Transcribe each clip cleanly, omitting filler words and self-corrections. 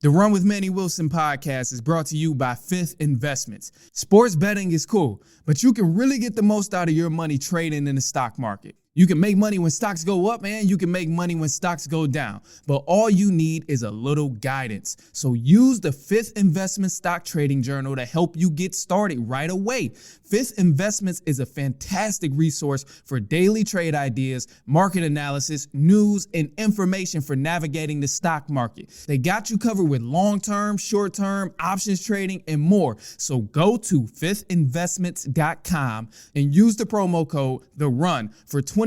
The Run with Manny Wilson podcast is brought to you by Fifth Investments. Sports betting is cool, but you can really get the most out of your money trading in the stock market. You can make money when stocks go up, and you can make money when stocks go down. But all you need is a little guidance. So use the Fifth Investment Stock Trading Journal to help you get started right away. Fifth Investments is a fantastic resource for daily trade ideas, market analysis, news, and information for navigating the stock market. They got you covered with long-term, short-term, options trading, and more. So go to fiftinvestments.com and use the promo code THERUN for $20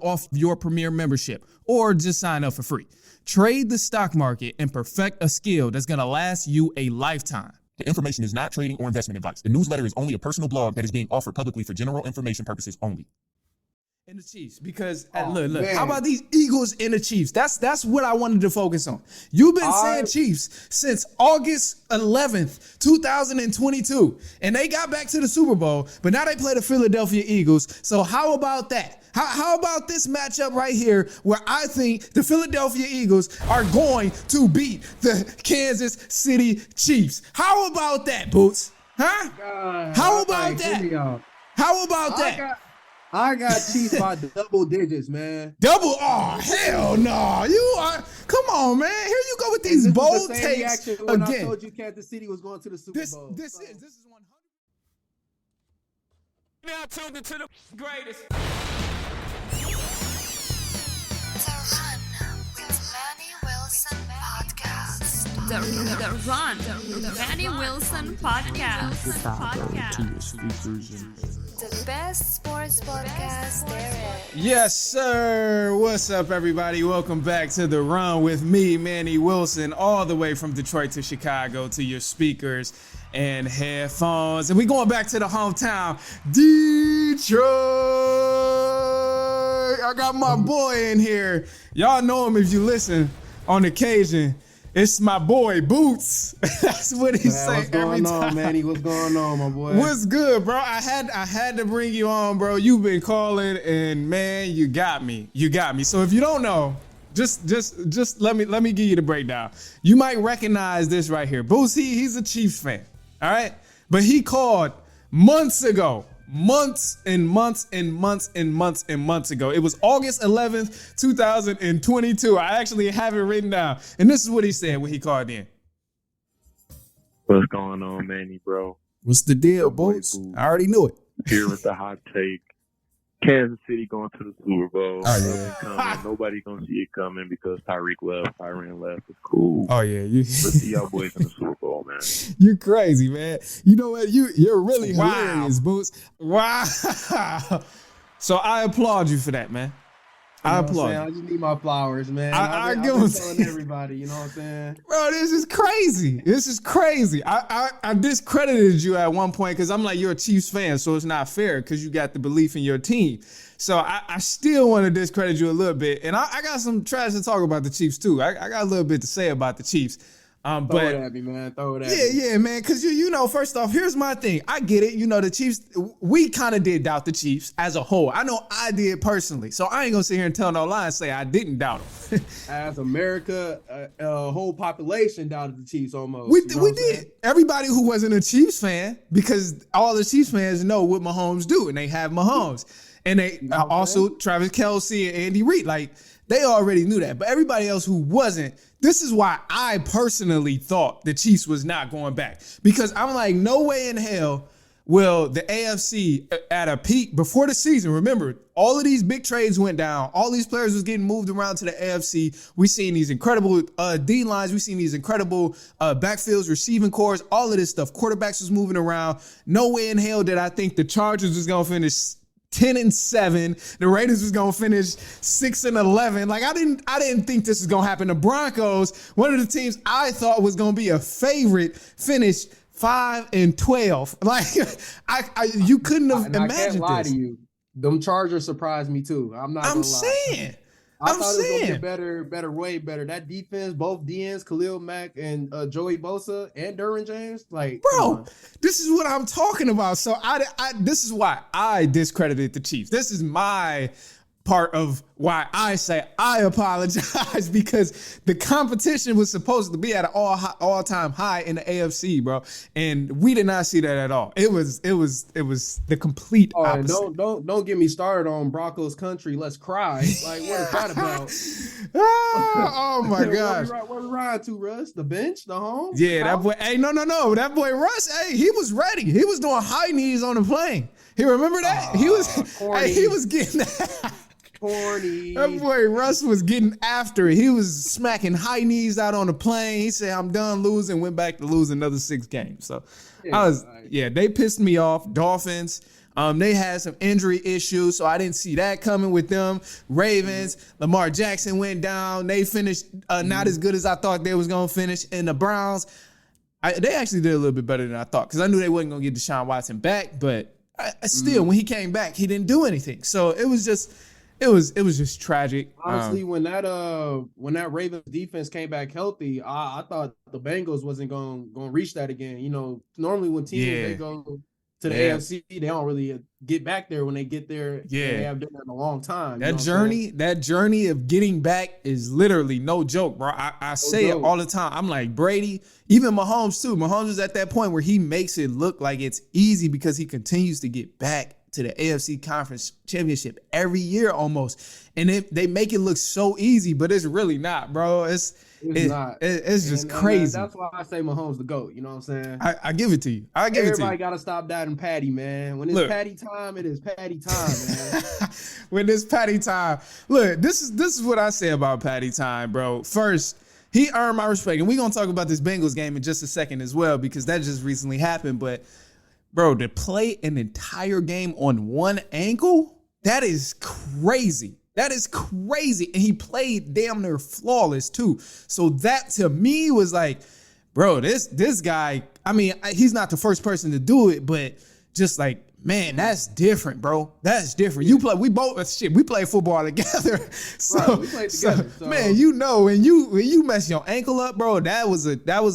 off your premier membership, or just sign up for free. Trade the stock market and perfect a skill that's going to last you a lifetime. The information is not trading or investment advice. The newsletter is only a personal blog that is being offered publicly for general information purposes only. And the Chiefs, because look, how about these Eagles and the Chiefs? That's what I wanted to focus on. You've been saying Chiefs since August 11th, 2022, and they got back to the Super Bowl, but now they play the Philadelphia Eagles. So how about that? How about this matchup right here where I think the Philadelphia Eagles are going to beat the Kansas City Chiefs? How about that, Boots? Huh? How about that? How about that? I got Chiefs by double digits, man. Double? Oh, hell no. You are. Come on, man. Here you go with these bold takes when again. I told you Kansas City was going to the Super Bowl. This is 100. Now tuned into the greatest. The Run with Manny Wilson podcast. The Run with Manny Wilson podcast. The best sports podcast there is. Yes, sir. What's up, everybody? Welcome back to The Run with me, Manny Wilson, all the way from Detroit to Chicago to your speakers and headphones. And we're going back to the hometown, Detroit. I got my boy in here. Y'all know him if you listen on occasion. It's my boy, Boots. That's what he say every time. What's going on, Manny? What's going on, my boy? What's good, bro? I had to bring you on, bro. You've been calling, and man, you got me. So if you don't know, just let me give you the breakdown. You might recognize this right here. Boots, he's a Chiefs fan, all right? But he called months ago. Months ago. It was August 11th, 2022. I actually have it written down. And this is what he said when he called in. What's going on, Manny, bro? What's the deal, Boots? I already knew it. Here with the hot take. Kansas City going to the Super Bowl. Oh, yeah. Nobody gonna see it coming because Tyreek left, Tyrann left. It's cool. Oh, yeah. Let's see y'all boys in the Super Bowl, man. You crazy, man. You know what? You're really hilarious, Boots. Wow. So I applaud you for that, man. I applaud you. I just need my flowers, man. I've been been telling everybody, you know what I'm saying? Bro, this is crazy. I discredited you at one point because I'm like, you're a Chiefs fan, so it's not fair because you got the belief in your team. So I still want to discredit you a little bit. And I got some trash to talk about the Chiefs, too. I got a little bit to say about the Chiefs. Throw it at me, man. Throw it at me. Yeah, man. Because, you know, first off, here's my thing. I get it. You know, the Chiefs, we kind of did doubt the Chiefs as a whole. I know I did personally. So I ain't going to sit here and tell no lie and say I didn't doubt them. As America, a whole population doubted the Chiefs almost. We did. Everybody who wasn't a Chiefs fan, because all the Chiefs fans know what Mahomes do, and they have Mahomes. And they also Travis Kelce and Andy Reid. Like, they already knew that. But everybody else who wasn't, this is why I personally thought the Chiefs was not going back. Because I'm like, no way in hell will the AFC at a peak before the season. Remember, all of these big trades went down. All these players was getting moved around to the AFC. We seen these incredible D-lines. We seen these incredible backfields, receiving cores, all of this stuff. Quarterbacks was moving around. No way in hell did I think the Chargers was going to finish 10-7. The Raiders was gonna finish 6-11. Like I didn't think this was gonna happen. The Broncos, one of the teams I thought was gonna be a favorite, finished 5-12. Like you couldn't have imagined this. I can't lie to you. Them Chargers surprised me too. I'm not gonna lie. I thought it was going to get better, way better. That defense, both DNs, Khalil Mack and Joey Bosa and Derwin James. Like, bro, this is what I'm talking about. So this is why I discredited the Chiefs. This is my part of why I say I apologize because the competition was supposed to be at an all-time high in the AFC, bro, and we did not see that at all. It was the complete opposite. Don't get me started on Broncos country. Let's cry. Like, what is that about? Oh my gosh. Where we ride to, Russ? The bench, the home? Yeah, that boy. Hey, no. That boy Russ. Hey, he was ready. He was doing high knees on the plane. He remember that? He was getting corny. That boy Russ was getting after it. He was smacking high knees out on the plane. He said, "I'm done losing." Went back to lose another 6 games. So they pissed me off. Dolphins. They had some injury issues, so I didn't see that coming with them. Ravens, Lamar Jackson went down. They finished not as good as I thought they was going to finish. And the Browns, they actually did a little bit better than I thought because I knew they wasn't going to get Deshaun Watson back. But still, when he came back, he didn't do anything. So it was just tragic. Honestly, when that Ravens defense came back healthy, I thought the Bengals wasn't going to reach that again. You know, normally when teams they go to the AFC, they don't really get back there when they get there. Yeah, they have been there in a long time. That journey of getting back is literally no joke, bro. I say it all the time. I'm like Brady, even Mahomes too. Mahomes is at that point where he makes it look like it's easy because he continues to get back to the AFC Conference Championship every year almost, and they make it look so easy, but it's really not, bro. It's not. It's just crazy. That's why I say Mahomes the GOAT. You know what I'm saying? I give it to you. Everybody got to stop doubting Patty, man. When it's Patty time, it is Patty time, man. When it's Patty time. Look, this is what I say about Patty time, bro. First, he earned my respect. And we're going to talk about this Bengals game in just a second as well because that just recently happened. But, bro, to play an entire game on one ankle, that is crazy. That is crazy. And he played damn near flawless too. So that to me was like, bro, this guy, I mean, he's not the first person to do it, but just like, man, that's different, bro. That's different. We play football together. So, we played together. So. Man, you know, when you mess your ankle up, bro, that was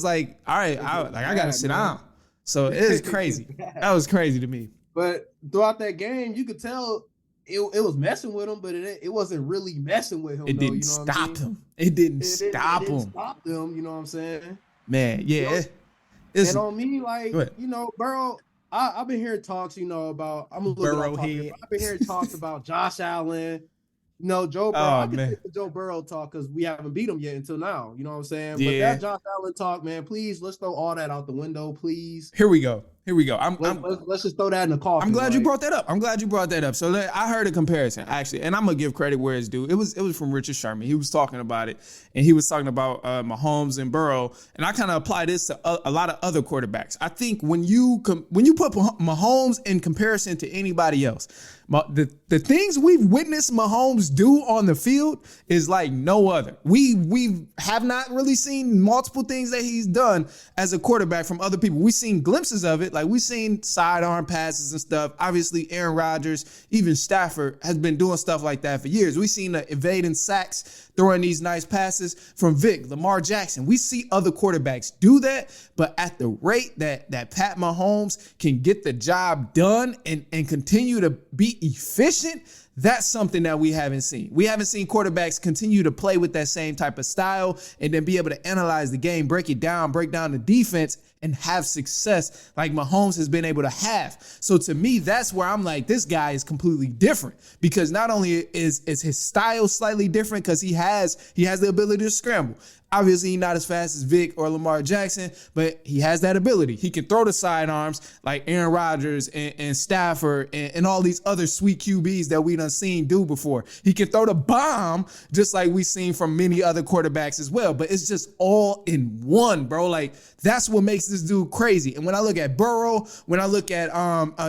like, all right, I gotta sit down. So it is crazy. That was crazy to me. But throughout that game, you could tell it was messing with him, but it wasn't really messing with him. It didn't stop him. It didn't stop him. Stop them, you know what I'm saying? Man, yeah. And on me, like, you know, Burrow, I've been hearing talks, you know, about I'm a little Burrow bit I've been hearing talks about Josh Allen. You know, Joe Burrow. I can take the Joe Burrow talk because we haven't beat him yet until now. You know what I'm saying? Yeah. But that Josh Allen talk, man, please, let's throw all that out the window, please. Here we go. Let's just throw that in the coffin. I'm glad you brought that up. So I heard a comparison, actually, and I'm going to give credit where it's due. It was from Richard Sherman. He was talking about it, and he was talking about Mahomes and Burrow, and I kind of apply this to a lot of other quarterbacks. I think when you put Mahomes in comparison to anybody else, the things we've witnessed Mahomes do on the field is like no other. We have not really seen multiple things that he's done as a quarterback from other people. We've seen glimpses of it. Like we've seen sidearm passes and stuff. Obviously, Aaron Rodgers, even Stafford has been doing stuff like that for years. We've seen the evading sacks, throwing these nice passes from Vic, Lamar Jackson. We see other quarterbacks do that, but at the rate that Pat Mahomes can get the job done and continue to be efficient, that's something that we haven't seen. We haven't seen quarterbacks continue to play with that same type of style and then be able to analyze the game, break down the defense, and have success like Mahomes has been able to have. So to me, that's where I'm like, this guy is completely different because not only is his style slightly different because he has the ability to scramble. Obviously, he's not as fast as Vic or Lamar Jackson, but he has that ability. He can throw the sidearms like Aaron Rodgers and Stafford and all these other sweet QBs that we done seen do before. He can throw the bomb just like we've seen from many other quarterbacks as well, but it's just all in one, bro. Like, that's what makes this dude crazy. And when I look at Burrow, when I look at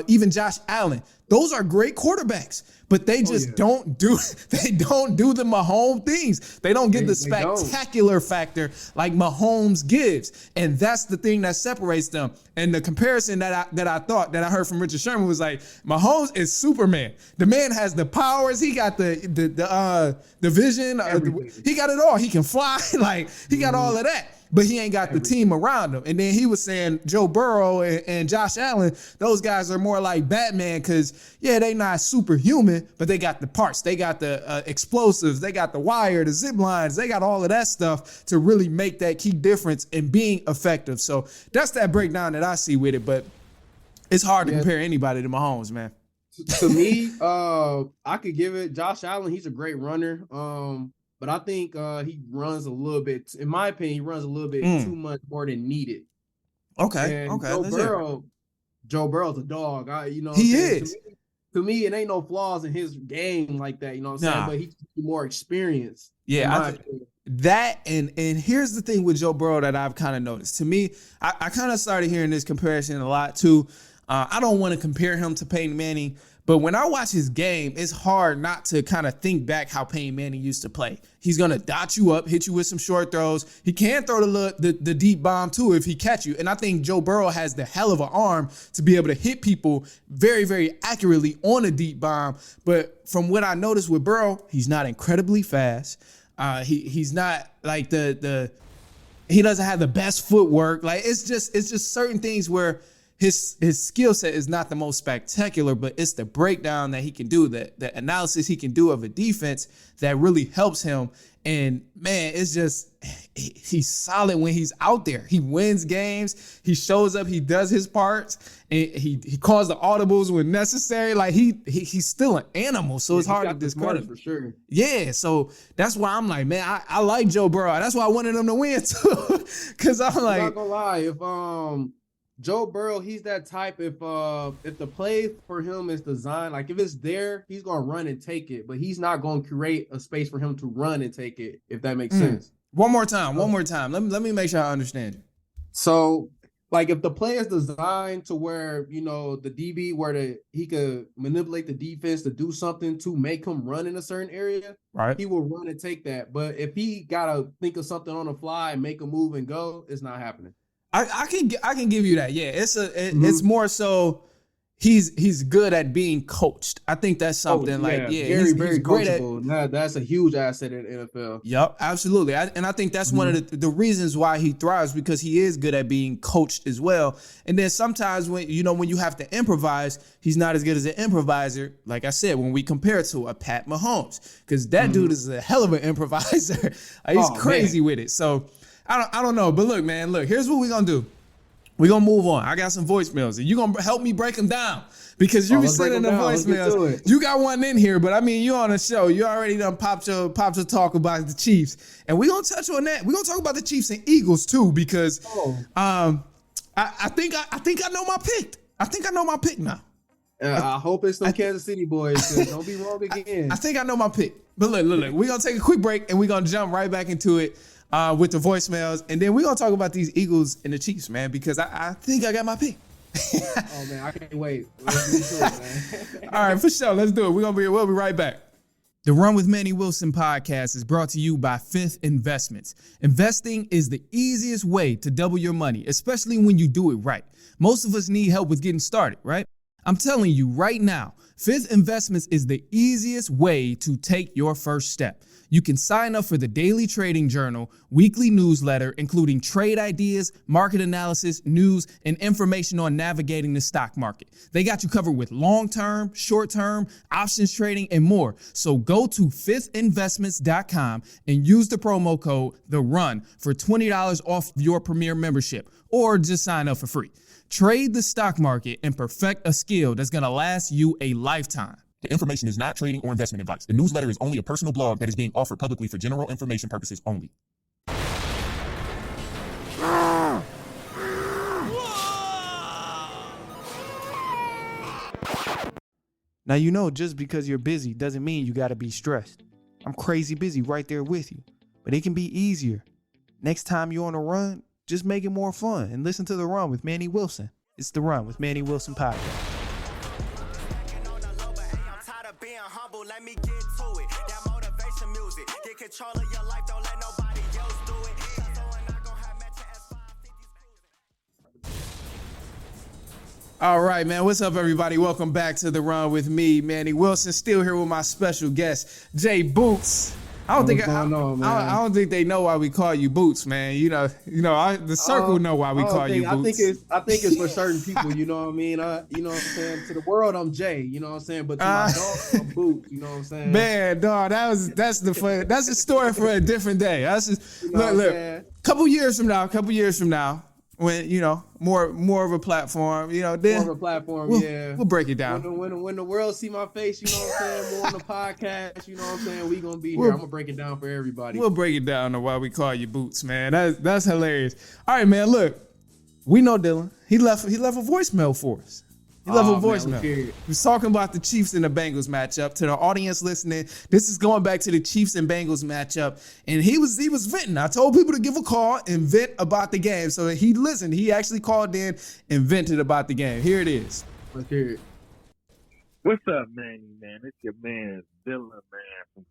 even Josh Allen, those are great quarterbacks, but they just don't do the Mahomes things. They don't get the spectacular factor like Mahomes gives. And that's the thing that separates them. And the comparison that I heard from Richard Sherman was like, Mahomes is Superman. The man has the powers. He got the vision. He got it all. He can fly. Like, he got all of that. but he ain't got the team around him. And then he was saying Joe Burrow and Josh Allen, those guys are more like Batman because, yeah, they not superhuman, but they got the parts. They got the explosives. They got the wire, the zip lines. They got all of that stuff to really make that key difference in being effective. So that's that breakdown that I see with it. But it's hard to compare anybody to Mahomes, man. To me, I could give it Josh Allen. He's a great runner. But I think he runs a little bit. In my opinion, he runs a little bit too much more than needed. Okay. And Joe Burrow's a dog. He is. To me, it ain't no flaws in his game like that. You know what I'm saying? But he's more experienced. Yeah, that and here's the thing with Joe Burrow that I've kind of noticed. To me, I kind of started hearing this comparison a lot too. I don't want to compare him to Peyton Manning, but when I watch his game, it's hard not to kind of think back how Peyton Manning used to play. He's going to dot you up, hit you with some short throws. He can throw the deep bomb too if he catch you. And I think Joe Burrow has the hell of an arm to be able to hit people very, very accurately on a deep bomb. But from what I noticed with Burrow, he's not incredibly fast. He's not like he doesn't have the best footwork. Like it's just certain things where his skill set is not the most spectacular, but it's the breakdown that he can do, the analysis he can do of a defense that really helps him. And man, it's just he's solid when he's out there. He wins games. He shows up. He does his parts. And he calls the audibles when necessary. Like he's still an animal, so it's hard to discredit for sure. Yeah, so that's why I'm like, man, I like Joe Burrow. That's why I wanted him to win too, because I'm like, I'm not gonna lie, if Joe Burrow, he's that type. If the play for him is designed, like if it's there, he's gonna run and take it, but he's not gonna create a space for him to run and take it. If that makes sense. One more time. Let me make sure I understand you. So, like, if the play is designed to where the DB he could manipulate the defense to do something to make him run in a certain area, right? He will run and take that. But if he gotta think of something on the fly and make a move and go, it's not happening. I can give you that. Yeah, it's more so he's good at being coached. I think that's something very great at. That's a huge asset in the NFL. Yep, absolutely. And I think that's one of the reasons why he thrives, because he is good at being coached as well. And then sometimes when you have to improvise, he's not as good as an improviser. Like I said, when we compare it to a Pat Mahomes, because that dude is a hell of an improviser. He's crazy with it. So I don't know, but look, man, here's what we're going to do. We're going to move on. I got some voicemails, and you're going to help me break them down, because you be sending the voicemails. You got one in here, but I mean, you on a show. You already done popped your talk about the Chiefs, and we're going to touch on that. We're going to talk about the Chiefs and Eagles too, because I think I know my pick. I think I know my pick now. I hope it's some Kansas City boys. Don't be wrong again. I think I know my pick. But look. We're going to take a quick break, and we're going to jump right back into it. With the voicemails, and then we're gonna talk about these Eagles and the Chiefs, man, because I think I got my pick. Oh man, I can't wait. Let's do it, man. All right, for sure. Let's do it. We'll be right back. The Run with Manny Wilson podcast is brought to you by Fifth Investments. Investing is the easiest way to double your money, especially when you do it right. Most of us need help with getting started, right? I'm telling you right now, Fifth Investments is the easiest way to take your first step. You can sign up for the Daily Trading Journal, weekly newsletter, including trade ideas, market analysis, news, and information on navigating the stock market. They got you covered with long-term, short-term, options trading, and more. So go to fiftinvestments.com and use the promo code THERUN for $20 off your premier membership, or just sign up for free. Trade the stock market and perfect a skill that's going to last you a lifetime. The information is not trading or investment advice. The newsletter is only a personal blog that is being offered publicly for general information purposes only. Now, just because you're busy doesn't mean you got to be stressed. I'm crazy busy right there with you, but it can be easier. Next time you're on a run, just make it more fun and listen to The Run with Manny Wilson. It's The Run with Manny Wilson podcast. Let me get to it. That motivation music. Get control of your life. Don't let nobody else do it. All right, man. What's up, everybody? Welcome back to The Run with me, Manny Wilson. Still here with my special guest, Jay Boots. I don't think What's going on, man? I don't think they know why we call you Boots, man. The circle know why we call you Boots. I think it's for certain people. You know what I mean? You know what I'm saying? To the world, I'm Jay. You know what I'm saying? But to my dog, I'm Boots. You know what I'm saying? Man, dog, that's a story for a different day. That's just You know look. Couple years from now, when more of a platform, then more of a platform, we'll break it down. When the world see my face, you know what I'm saying, more on the podcast, you know what I'm saying, we gonna be here. I'm gonna break it down for everybody. We'll break it down to why we call you Boots, man. That's hilarious. All right, man. Look, we know Dylan. He left a voicemail for us. He left a voicemail. He was talking about the Chiefs and the Bengals matchup. To the audience listening, this is going back to the Chiefs and Bengals matchup. And he was venting. I told people to give a call and vent about the game. So he listened. He actually called in and vented about the game. Here it is. Let's hear it. What's up, Manny, man? It's your man, Dylan, man,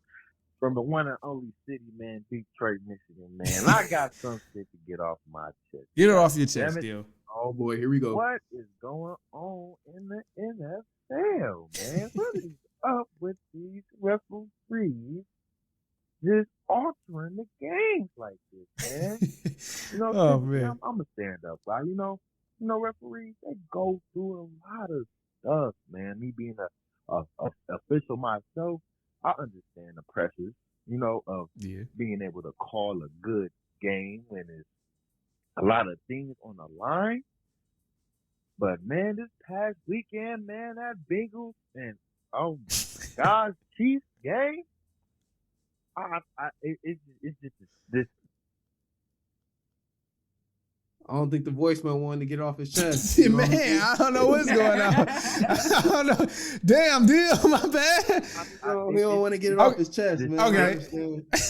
from the one and only city, man, Detroit, Michigan, man. I got some shit to get off my chest. Get it off your chest, Deal. Oh, boy, here we go. What is going on in the NFL, man? What is up with these referees just altering the games like this, man? Man. I'm a stand-up guy, referees, they go through a lot of stuff, man. Me being a official myself, I understand the pressures, of being able to call a good game when it's a lot of things on the line. But, man, this past weekend, man, that Bengals and, oh, my gosh, Chiefs game, it's just this. I don't think the voicemail wanted to get off his chest. Man, I don't know what's going on. I don't know. Damn, Deal, my bad. He don't want to get it off his chest, man. Okay.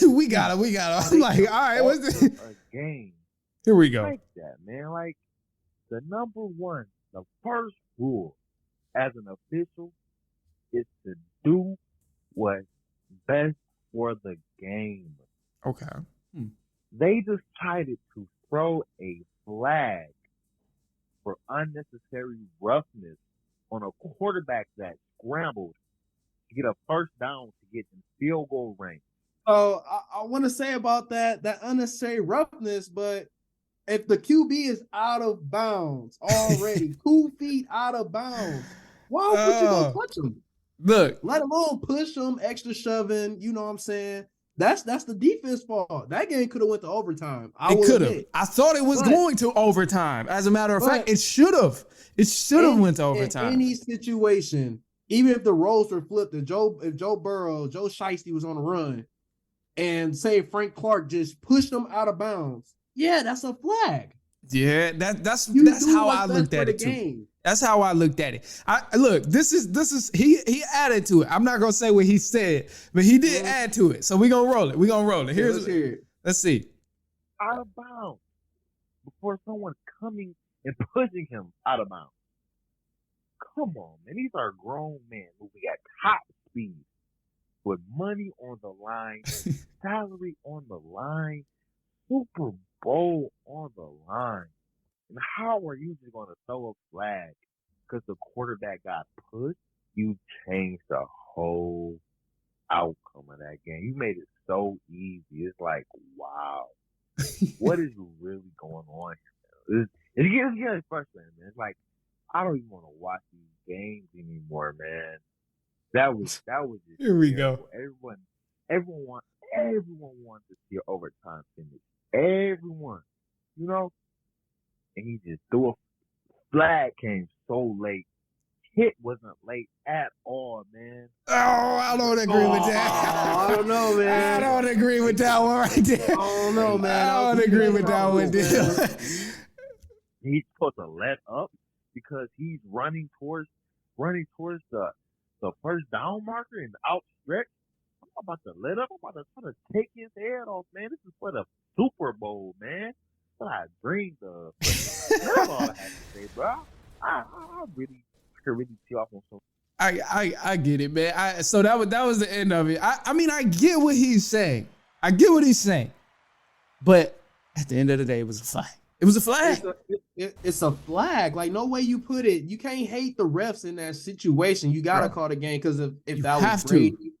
we got it. I'm like, all right, what's this? A game. Here we go. Like that, man. Like, the first rule as an official is to do what's best for the game. Okay. They decided to throw a flag for unnecessary roughness on a quarterback that scrambled to get a first down to get in field goal range. Oh, I want to say about that unnecessary roughness, but if the QB is out of bounds already, 2 feet out of bounds, why would you go touch him? Look, let alone push him, extra shoving. You know what I'm saying? That's the defense fault. That game could have went to overtime. It could have. I thought it was going to overtime. As a matter of fact, it should have. It should have went to overtime. In any situation, even if the roles were flipped, if Joe Burrow, Joe Shiesty was on a run, and say Frank Clark just pushed him out of bounds, yeah, that's a flag. Yeah, that's how I looked at it too. That's how I looked at it. This is he added to it. I'm not gonna say what he said, but he did add to it. So we're gonna roll it. Let's see. Out of bounds before someone coming and pushing him out of bounds. Come on, man. These are grown men moving at top speed with money on the line, salary on the line, Super Bowl on the line. And how are you just going to throw a flag because the quarterback got pushed? You changed the whole outcome of that game. You made it so easy. It's like, wow. What is really going on here? It gets frustrating, man. It's like, I don't even want to watch these games anymore, man. That was just here we terrible. go. Everyone wants to see an overtime finish. Everyone, and he just threw a flag. Came so late. Hit wasn't late at all, man. Oh, I don't agree with that. I don't know, man. I don't agree with that one right there. I don't know, man. I don't agree with that one, dude. He's supposed to let up because he's running towards the first down marker and outstretched. I'm about to let up. I'm about to try to take his head off, man. This is for the Super Bowl, man. What I dreamed of. That's all I have to say, bro. I could really see off on something. I get it, man. So that was the end of it. I mean, I get what he's saying. But at the end of the day, it was a flag. It was a flag. It's a flag. Like, no way you put it. You can't hate the refs in that situation. You got to call the game because if that was Brady,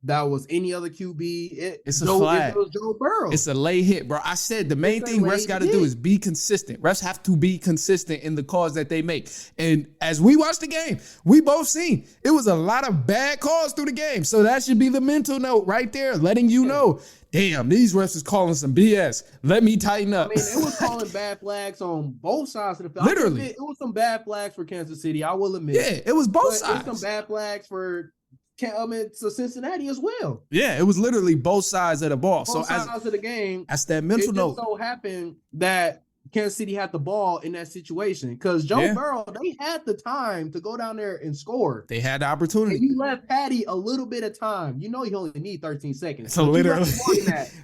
that was any other QB. It's a flag. It was Joe Burrow. It's a late hit, bro. I said the main thing refs got to do is be consistent. Refs have to be consistent in the calls that they make. And as we watched the game, we both seen it was a lot of bad calls through the game. So that should be the mental note right there, letting you know, damn, these refs is calling some BS. Let me tighten up. I mean, it was calling bad flags on both sides of the field. Literally. It was some bad flags for Kansas City, I will admit. Yeah, it was both But sides. it was some bad flags for Cincinnati as well. Yeah, it was literally both sides of the ball. Both so sides of the game. that's that mental It note. just so happened that Kansas City had the ball in that situation because Joe Burrow, they had the time to go down there and score. They had the opportunity. And you left Patty a little bit of time. You know he only need 13 seconds. So literally,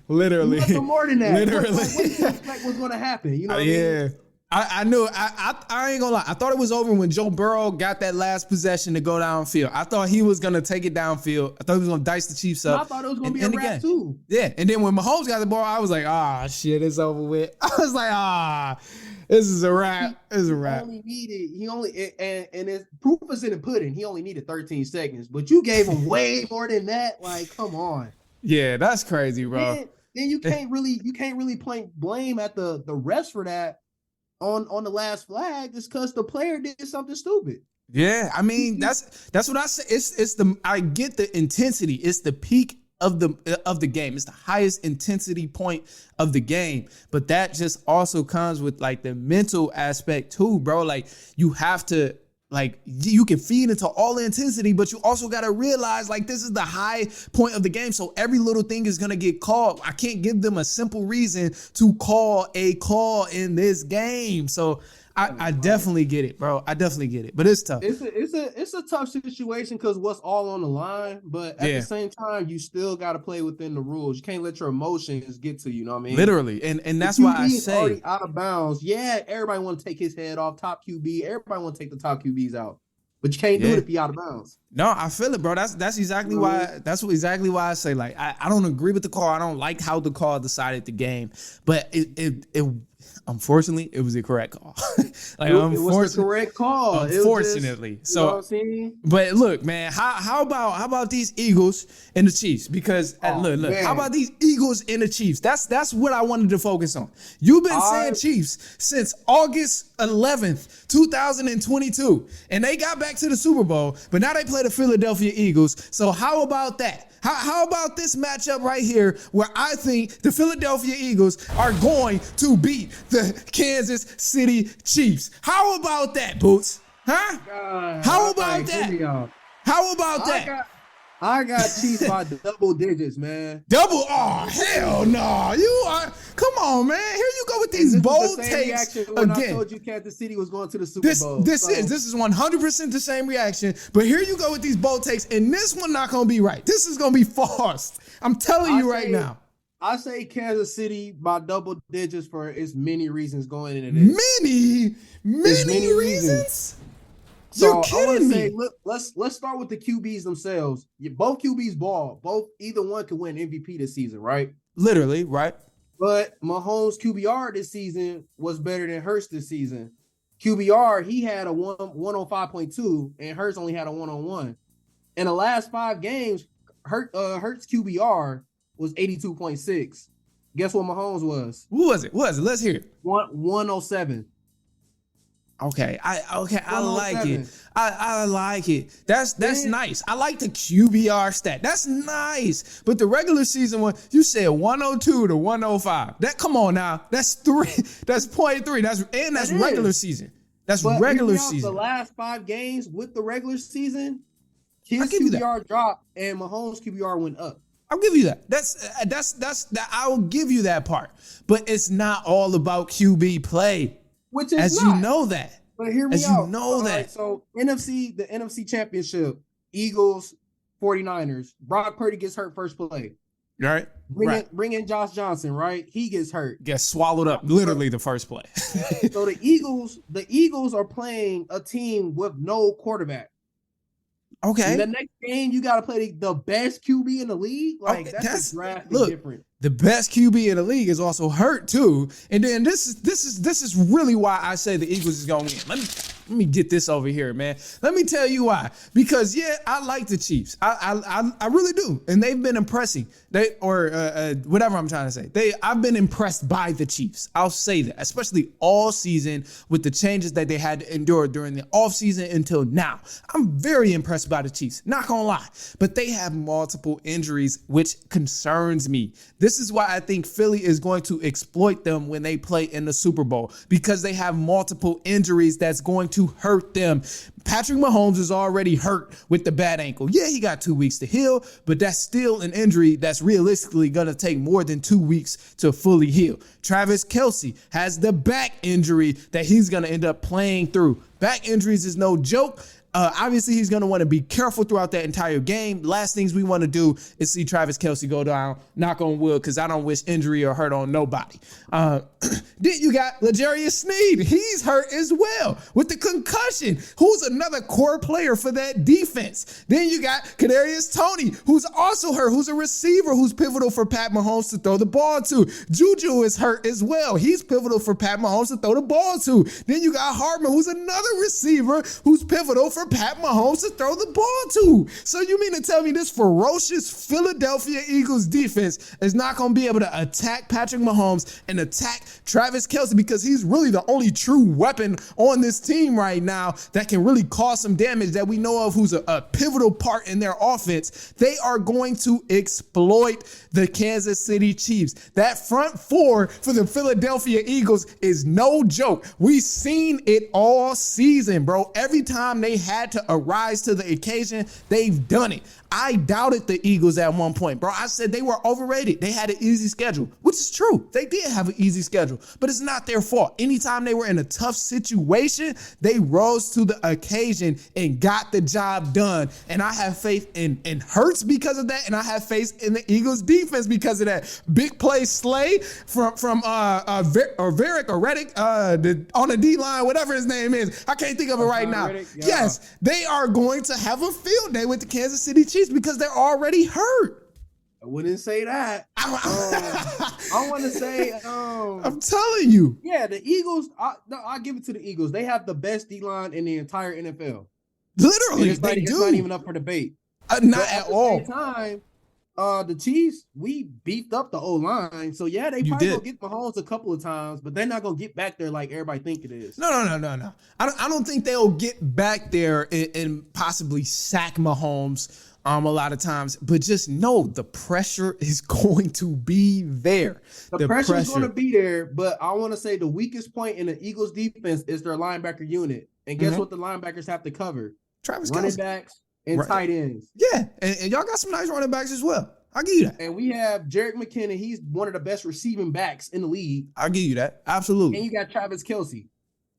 literally, more than that. Literally. What do you expect was going to happen? You know what I mean? I knew. I ain't gonna lie. I thought it was over when Joe Burrow got that last possession to go downfield. I thought he was gonna take it downfield. I thought he was gonna dice the Chiefs up. I thought it was gonna be a wrap too. Yeah, and then when Mahomes got the ball, I was like, shit, it's over with. I was like, this is a wrap. It's a wrap. He only and his proof is in the pudding. He only needed 13 seconds, but you gave him way more than that. Like, come on. Yeah, that's crazy, bro. Then you can't really blame at the refs for that. On the last flag, is because the player did something stupid. Yeah, I mean that's what I say. It's the I get the intensity. It's the peak of the game. It's the highest intensity point of the game. But that just also comes with like the mental aspect too, bro. Like you have to. Like you can feed into all the intensity, but you also got to realize like this is the high point of the game. So every little thing is going to get called. I can't give them a simple reason to call a call in this game. So I definitely get it, bro. I definitely get it, but it's tough. It's a tough situation because what's all on the line, but at the same time, you still got to play within the rules. You can't let your emotions get to you. You know what I mean? Literally, and that's why I say already out of bounds. Yeah, everybody want to take his head off top QB. Everybody want to take the top QBs out, but you can't do it if you out of bounds. No, I feel it, bro. That's exactly why. That's exactly why I say like I don't agree with the call. I don't like how the call decided the game, but it unfortunately, it was the correct call. It was the correct call. Unfortunately, just, you know what I'm saying? But look, man, how about these Eagles and the Chiefs? Because look, man. How about these Eagles and the Chiefs? That's what I wanted to focus on. You've been saying Chiefs since August 11th, 2022, and they got back to the Super Bowl, but now they play the Philadelphia Eagles. So how about that? How about this matchup right here where I think the Philadelphia Eagles are going to beat the Kansas City Chiefs? How about that, Boots? Huh? How about that? How about that? I got Chiefs by double digits, man. Double? Oh, hell no. You are. Come on, man. Here you go with these bold takes again. I told you Kansas City was going to the Super Bowl. This is 100% the same reaction. But here you go with these bold takes, and this one not going to be right. This is going to be false. I'm telling you right now. I say Kansas City by double digits for as many reasons going into this. Many reasons? So You're kidding me. Let's start with the QBs themselves. Both QBs ball. Either one could win MVP this season, right? Literally, right? But Mahomes' QBR this season was better than Hurts this season. QBR, he had a 105.2, and Hurts only had a 101. In the last 5 games, Hurts' QBR was 82.6. Guess what Mahomes was? Who was it? Let's hear it. 107. Okay, I like it. I like it. That's nice. I like the QBR stat. That's nice. But the regular season one, you said 102 to 105. That come on now. That's 3. That's 0.3. That's regular season. That's regular season. The last 5 games with the regular season, his QBR dropped and Mahomes' QBR went up. I'll give you that. That's I will give you that part. But it's not all about QB play. Which is as not. You know that. But hear me as out. You know that. Right, so the NFC Championship, Eagles, 49ers. Brock Purdy gets hurt first play. Right. Bring in Josh Johnson, right? He gets hurt. Gets swallowed up literally the first play. So the Eagles are playing a team with no quarterback. Okay. In the next game, you got to play the best QB in the league. Like that's different. The best QB in the league is also hurt too. And then this is really why I say the Eagles is going to win. Let me get this over here, man. Let me tell you why. Because yeah, I like the Chiefs. I really do, and they've been impressing. Whatever I'm trying to say. I've been impressed by the Chiefs. I'll say that, especially all season with the changes that they had to endure during the offseason until now. I'm very impressed by the Chiefs. Not gonna lie, but they have multiple injuries, which concerns me. This is why I think Philly is going to exploit them when they play in the Super Bowl, because they have multiple injuries that's going to hurt them. Patrick Mahomes is already hurt with the bad ankle. Yeah, he got 2 weeks to heal, but that's still an injury that's realistically going to take more than 2 weeks to fully heal. Travis Kelce has the back injury that he's going to end up playing through. Back injuries is no joke. Obviously, he's going to want to be careful throughout that entire game. Last things we want to do is see Travis Kelce go down, knock on wood, because I don't wish injury or hurt on nobody. Then you got L'Jarius Sneed. He's hurt as well with the concussion, who's another core player for that defense. Then you got Kadarius Toney, who's also hurt, who's a receiver who's pivotal for Pat Mahomes to throw the ball to. Juju is hurt as well. He's pivotal for Pat Mahomes to throw the ball to. Then you got Hartman, who's another receiver who's pivotal for Pat Mahomes to throw the ball to. So you mean to tell me this ferocious Philadelphia Eagles defense is not going to be able to attack Patrick Mahomes and attack Travis Kelce, because he's really the only true weapon on this team right now that can really cause some damage that we know of, who's a pivotal part in their offense? They are going to exploit the Kansas City Chiefs. That front four for the Philadelphia Eagles is no joke. We've seen it all season, bro. Every time they had to arise to the occasion, they've done it. I doubted the Eagles at one point, bro. I said they were overrated. They had an easy schedule, which is true. They did have an easy schedule, but it's not their fault. Anytime they were in a tough situation, they rose to the occasion and got the job done. And I have faith in Hurts because of that, and I have faith in the Eagles defense because of that. Big play Slay from Varick or Reddick on the D-line, whatever his name is. I can't think of it right now. Reddick, yeah. Yes, they are going to have a field day with the Kansas City Chiefs because they're already hurt. I wouldn't say that. I want to say, I'm telling you. yeah, the Eagles. I'll give it to the Eagles. They have the best D-line in the entire NFL. Literally, It's not even up for debate. Not at all. At the same time, the Chiefs, we beefed up the O-line. So yeah, they probably gonna get Mahomes a couple of times, but they're not gonna get back there like everybody think it is. No. I don't think they'll get back there and possibly sack Mahomes a lot of times, but just know the pressure is going to be there. The pressure is going to be there, but I want to say the weakest point in the Eagles defense is their linebacker unit. And guess what the linebackers have to cover? Travis running Kelce. Backs and tight ends. Yeah, and y'all got some nice running backs as well. I'll give you that. And we have Jerick McKinnon. He's one of the best receiving backs in the league. I'll give you that. Absolutely. And you got Travis Kelce.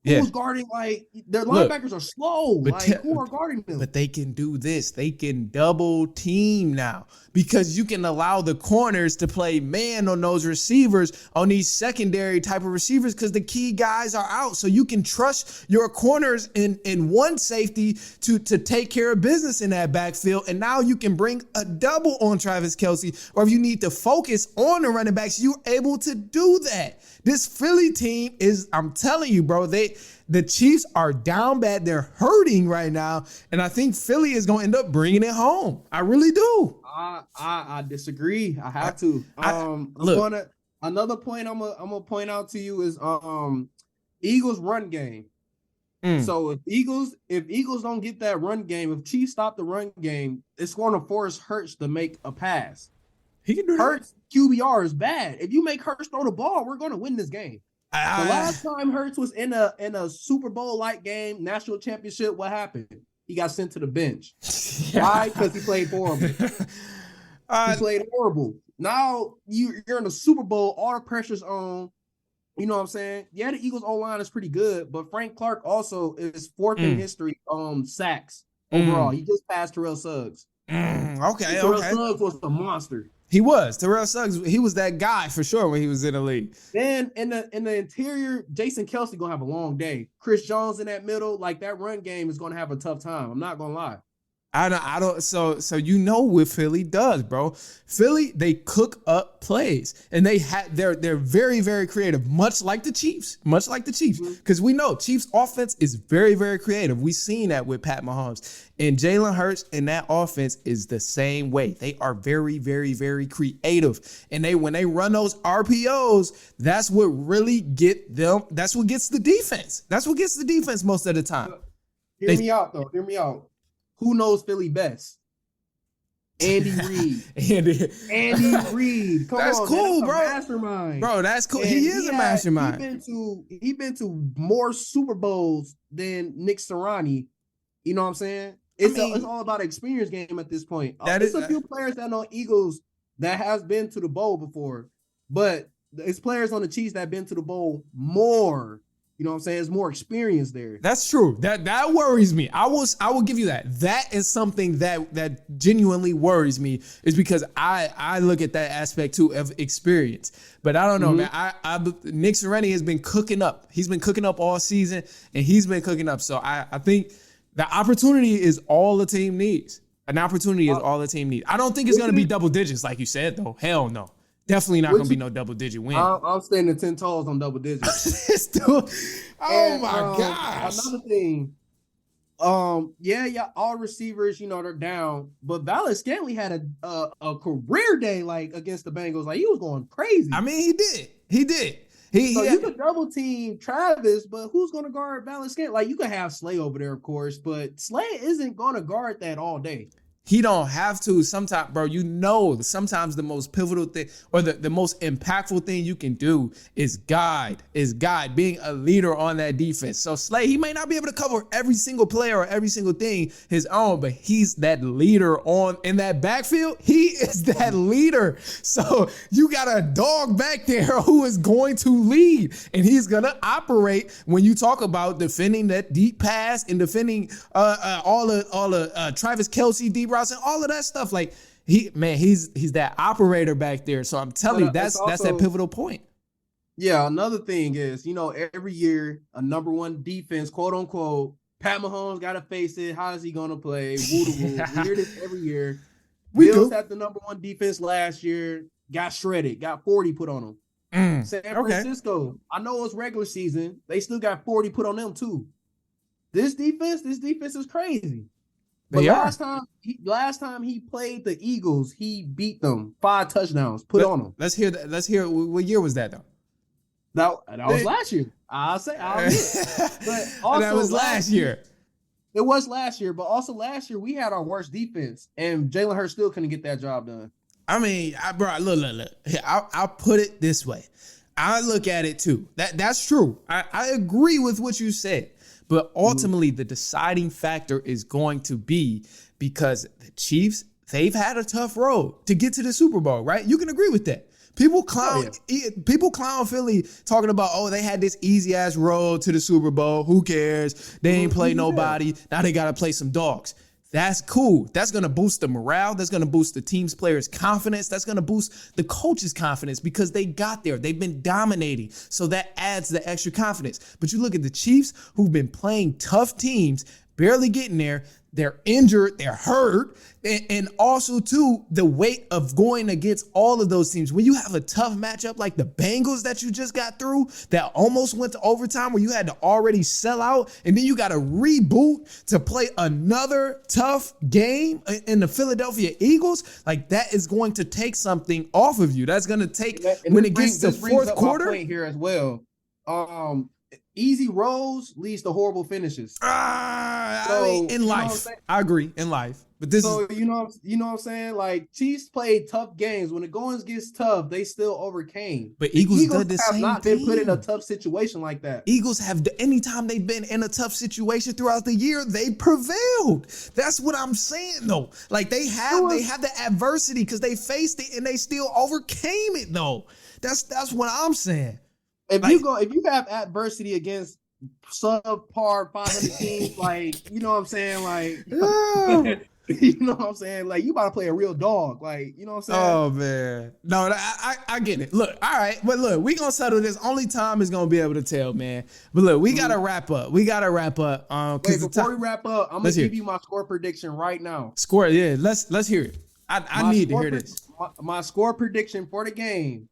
Yeah. Who's guarding, like, their linebackers are slow. But like, who are guarding them? But they can do this. They can double team now because you can allow the corners to play man on those receivers, on these secondary type of receivers, because the key guys are out. So you can trust your corners in one safety to take care of business in that backfield. And now you can bring a double on Travis Kelce. Or if you need to focus on the running backs, you're able to do that. This Philly team is, I'm telling you, bro, the Chiefs are down bad. They're hurting right now. And I think Philly is going to end up bringing it home. I really do. I disagree. I have to. Another point I'm gonna point out to you is Eagles run game. So if Eagles don't get that run game, if Chiefs stop the run game, it's going to force Hurts to make a pass. He can do Hurts QBR is bad. If you make Hurts throw the ball, we're going to win this game. The last time Hurts was in a Super Bowl like game, national championship, what happened? He got sent to the bench. Why? Because he played horrible. He played horrible. Now you're in the Super Bowl, all the pressure's on. You know what I'm saying? Yeah, the Eagles O-line is pretty good, but Frank Clark also is fourth in history sacks overall. He just passed Terrell Suggs. Terrell Suggs was a monster. He was. Terrell Suggs, he was that guy for sure when he was in the league. Then in the interior, Jason Kelce gonna have a long day. Chris Jones in that middle, like that run game is gonna have a tough time. I'm not gonna lie. I don't. So you know what Philly does, bro. Philly, they cook up plays, and they're very, very creative, much like the Chiefs, because we know Chiefs offense is very, very creative. We've seen that with Pat Mahomes, and Jalen Hurts, and that offense is the same way. They are very, very, very creative, and when they run those RPOs, that's what really get them. That's what gets the defense. That's what gets the defense most of the time. Hear me out. Who knows Philly best? Andy Reid. Andy Reid. Come that's on, cool, man. Bro. Mastermind. Bro, that's cool. And he is a mastermind. He been to more Super Bowls than Nick Sirianni. You know what I'm saying? It's all about experience game at this point. There's a few players that know Eagles that has been to the bowl before, but it's players on the Chiefs that have been to the bowl more. You know what I'm saying? There's more experience there. That's true. That worries me. I will give you that. That is something that genuinely worries me, is because I look at that aspect too of experience. But I don't know, man. Nick Sirianni has been cooking up. He's been cooking up all season, and he's been cooking up. So I think the opportunity is all the team needs. An opportunity is all the team needs. I don't think it's going to be double digits like you said, though. Hell no. Definitely not going to be no double-digit win. I'm standing 10 toes on double digits. Oh, my gosh. Another thing, all receivers, they're down. But Valdes Scantling had a career day, against the Bengals. He was going crazy. I mean, he did. You could double team Travis, but who's going to guard Valdes Scantling? You could have Slay over there, of course, but Slay isn't going to guard that all day. He don't have to. Sometimes, bro, sometimes the most pivotal thing or the most impactful thing you can do is guide, being a leader on that defense. So Slay, he may not be able to cover every single player or every single thing his own, but he's that leader in that backfield. He is that leader. So you got a dog back there who is going to lead, and he's going to operate when you talk about defending that deep pass and defending all the Travis Kelce deep routes and all of that stuff. He's that operator back there. So I'm telling you, that's that pivotal point. Yeah, another thing is, every year a number one defense, quote unquote, Pat Mahomes got to face it. How is he going to play? Woo to woo. We hear this every year. Bills had the number one defense last year, got shredded, got 40 put on them. San Francisco, I know it was regular season. They still got 40 put on them too. This defense is crazy. But last time he played the Eagles, he beat them 5 touchdowns, on them. Let's hear that. Let's hear what year was that though? That was last year. I'll admit. But also that was last year. It was last year, but also last year we had our worst defense, and Jalen Hurts still couldn't get that job done. I mean, look. I'll put it this way. I look at it too. That's true. I agree with what you said. But ultimately, the deciding factor is going to be because the Chiefs, they've had a tough road to get to the Super Bowl, right? You can agree with that. People clown Philly talking about, they had this easy ass road to the Super Bowl. Who cares? They ain't play nobody. Now they got to play some dogs. That's cool. That's going to boost the morale. That's going to boost the team's players' confidence. That's going to boost the coach's confidence because they got there. They've been dominating. So that adds the extra confidence. But you look at the Chiefs, who've been playing tough teams, barely getting there. They're injured, they're hurt, and also, too, the weight of going against all of those teams. When you have a tough matchup like the Bengals that you just got through, that almost went to overtime where you had to already sell out, and then you got to reboot to play another tough game in the Philadelphia Eagles, that is going to take something off of you. That's going to take, when it gets to fourth quarter. Point here as well. Easy roads leads to horrible finishes. In life, I agree. In life, but you know what I'm saying. Chiefs played tough games. When the goings gets tough, they still overcame. But Eagles did the same have not thing. Been put in a tough situation like that. Eagles have anytime they've been in a tough situation throughout the year, they prevailed. That's what I'm saying though. They have the adversity because they faced it and they still overcame it though. That's what I'm saying. If you have adversity against subpar 500 teams, you know what I'm saying, You know what I'm saying? Like, you about to play a real dog. Like, you know what I'm saying? Oh man, no, I get it. Look, all right, but look, we gonna settle this. Only time is gonna be able to tell, man. But look, we gotta wrap up. Wait, before we wrap up, I'm gonna give you my score prediction right now. Score, yeah. Let's hear it. I need to hear this. My score prediction for the game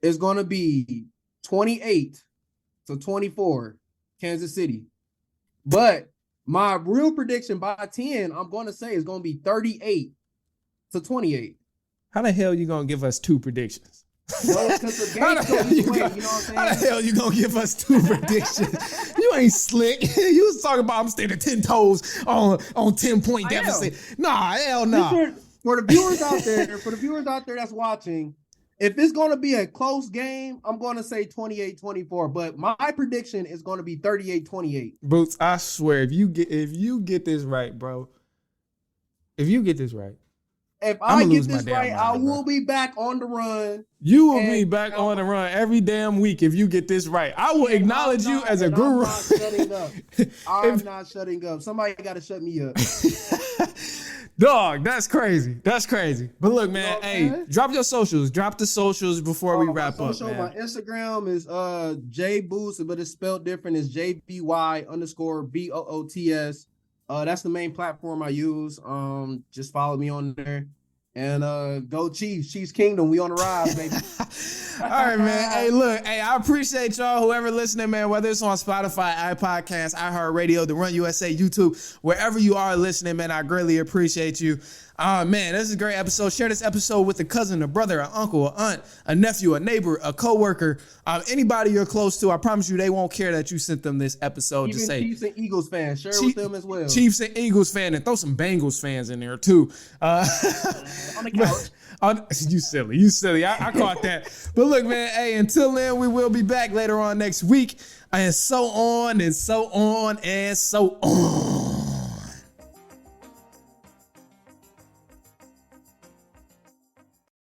is gonna be 28-24, Kansas City. But my real prediction by 10, I'm going to say, is going to be 38-28. How the hell you going to give us two predictions? No, because the game's going either way, you know what I'm saying? How the hell you going to give us two predictions? You ain't slick. You was talking about I'm standing 10 toes on 10-point deficit. Nah, hell nah. For the viewers out there that's watching, if it's going to be a close game, I'm going to say 28-24, but my prediction is going to be 38-28. Boots, I swear, if you get this right, bro. If you get this right. If I get this right, I will be back on the run. You will be back on the run every damn week if you get this right. I will acknowledge you as a guru. I'm not shutting up. I'm not shutting up. Somebody got to shut me up. Dog, that's crazy. That's crazy. But look, man, hey, drop your socials. Drop the socials before we wrap up, man. My Instagram is JBoots, but it's spelled different. It's JBY_BOOTS. That's the main platform I use. Just follow me on there. And go Chiefs. Chiefs Kingdom. We on the rise, baby. All right, man. Hey, look. Hey, I appreciate y'all, whoever listening, man, whether it's on Spotify, iPodcast, iHeartRadio, The Run USA, YouTube, wherever you are listening, man, I greatly appreciate you. Man, this is a great episode. Share this episode with a cousin, a brother, an uncle, an aunt, a nephew, a neighbor, a coworker, anybody you're close to. I promise you they won't care that you sent them this episode. Even just say Chiefs and Eagles fans. Share it with them as well. Chiefs and Eagles fan, and throw some Bengals fans in there too. On the couch. You silly. I caught that. But look, man, hey, until then, we will be back later on next week. And so on and so on and so on.